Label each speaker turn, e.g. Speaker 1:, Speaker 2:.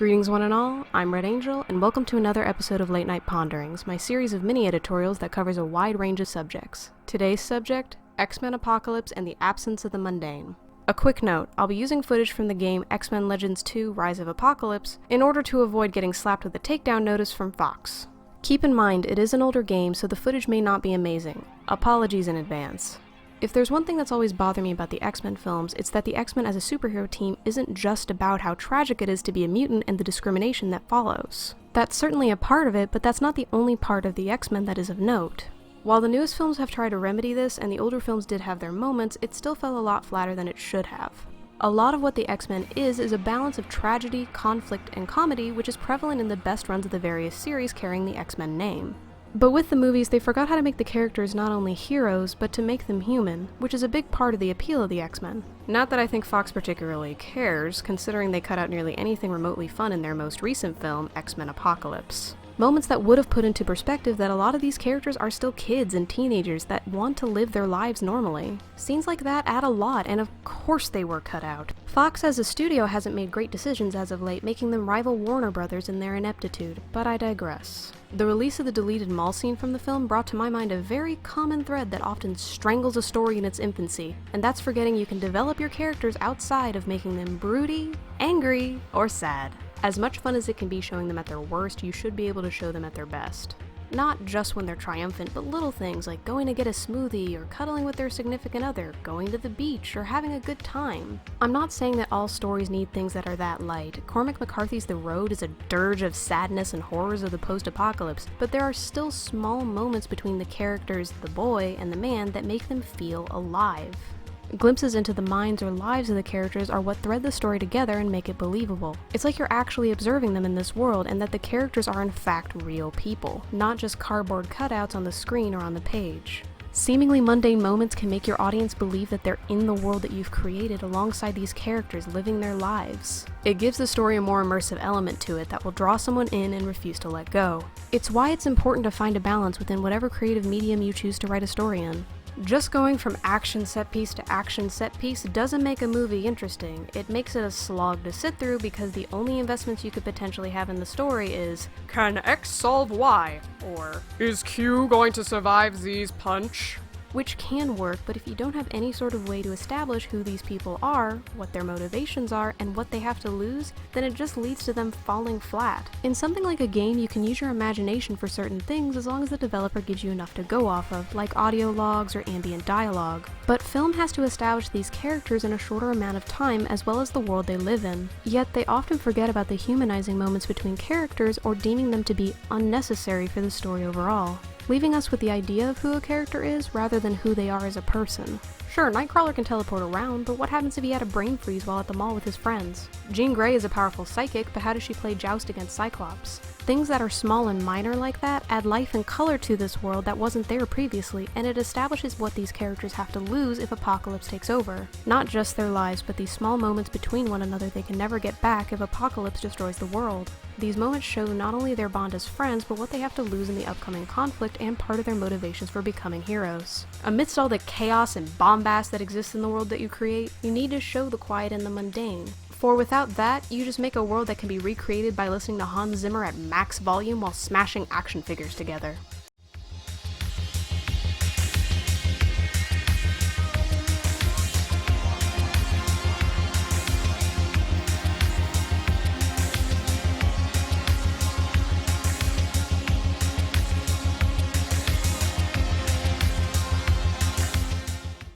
Speaker 1: Greetings one and all, I'm Red Angel, and welcome to another episode of Late Night Ponderings, my series of mini-editorials that covers a wide range of subjects. Today's subject, X-Men Apocalypse and the Absence of the Mundane. A quick note, I'll be using footage from the game X-Men Legends 2 Rise of Apocalypse in order to avoid getting slapped with a takedown notice from Fox. Keep in mind, it is an older game, so the footage may not be amazing. Apologies in advance. If there's one thing that's always bothered me about the X-Men films, it's that the X-Men as a superhero team isn't just about how tragic it is to be a mutant and the discrimination that follows. That's certainly a part of it, but that's not the only part of the X-Men that is of note. While the newest films have tried to remedy this, and the older films did have their moments, it still fell a lot flatter than it should have. A lot of what the X-Men is a balance of tragedy, conflict, and comedy, which is prevalent in the best runs of the various series carrying the X-Men name. But with the movies, they forgot how to make the characters not only heroes, but to make them human, which is a big part of the appeal of the X-Men. Not that I think Fox particularly cares, considering they cut out nearly anything remotely fun in their most recent film, X-Men Apocalypse. Moments that would have put into perspective that a lot of these characters are still kids and teenagers that want to live their lives normally. Scenes like that add a lot, and of course they were cut out. Fox as a studio hasn't made great decisions as of late, making them rival Warner Brothers in their ineptitude, but I digress. The release of the deleted mall scene from the film brought to my mind a very common thread that often strangles a story in its infancy, and that's forgetting you can develop your characters outside of making them broody, angry, or sad. As much fun as it can be showing them at their worst, you should be able to show them at their best. Not just when they're triumphant, but little things like going to get a smoothie, or cuddling with their significant other, going to the beach, or having a good time. I'm not saying that all stories need things that are that light. Cormac McCarthy's The Road is a dirge of sadness and horrors of the post-apocalypse, but there are still small moments between the characters, the boy and the man, that make them feel alive. Glimpses into the minds or lives of the characters are what thread the story together and make it believable. It's like you're actually observing them in this world, and that the characters are in fact real people, not just cardboard cutouts on the screen or on the page. Seemingly mundane moments can make your audience believe that they're in the world that you've created alongside these characters living their lives. It gives the story a more immersive element to it that will draw someone in and refuse to let go. It's why it's important to find a balance within whatever creative medium you choose to write a story in. Just going from action set piece to action set piece doesn't make a movie interesting. It makes it a slog to sit through because the only investments you could potentially have in the story is, can X solve Y? Or, is Q going to survive Z's punch? Which can work, but if you don't have any sort of way to establish who these people are, what their motivations are, and what they have to lose, then it just leads to them falling flat. In something like a game, you can use your imagination for certain things as long as the developer gives you enough to go off of, like audio logs or ambient dialogue. But film has to establish these characters in a shorter amount of time as well as the world they live in. Yet they often forget about the humanizing moments between characters or deeming them to be unnecessary for the story overall, leaving us with the idea of who a character is rather than who they are as a person. Sure, Nightcrawler can teleport around, but what happens if he had a brain freeze while at the mall with his friends? Jean Grey is a powerful psychic, but how does she play Joust against Cyclops? Things that are small and minor like that add life and color to this world that wasn't there previously, and it establishes what these characters have to lose if Apocalypse takes over. Not just their lives, but these small moments between one another they can never get back if Apocalypse destroys the world. These moments show not only their bond as friends, but what they have to lose in the upcoming conflict and part of their motivations for becoming heroes. Amidst all the chaos and bombast that exists in the world that you create, you need to show the quiet and the mundane. For without that, you just make a world that can be recreated by listening to Hans Zimmer at max volume while smashing action figures together.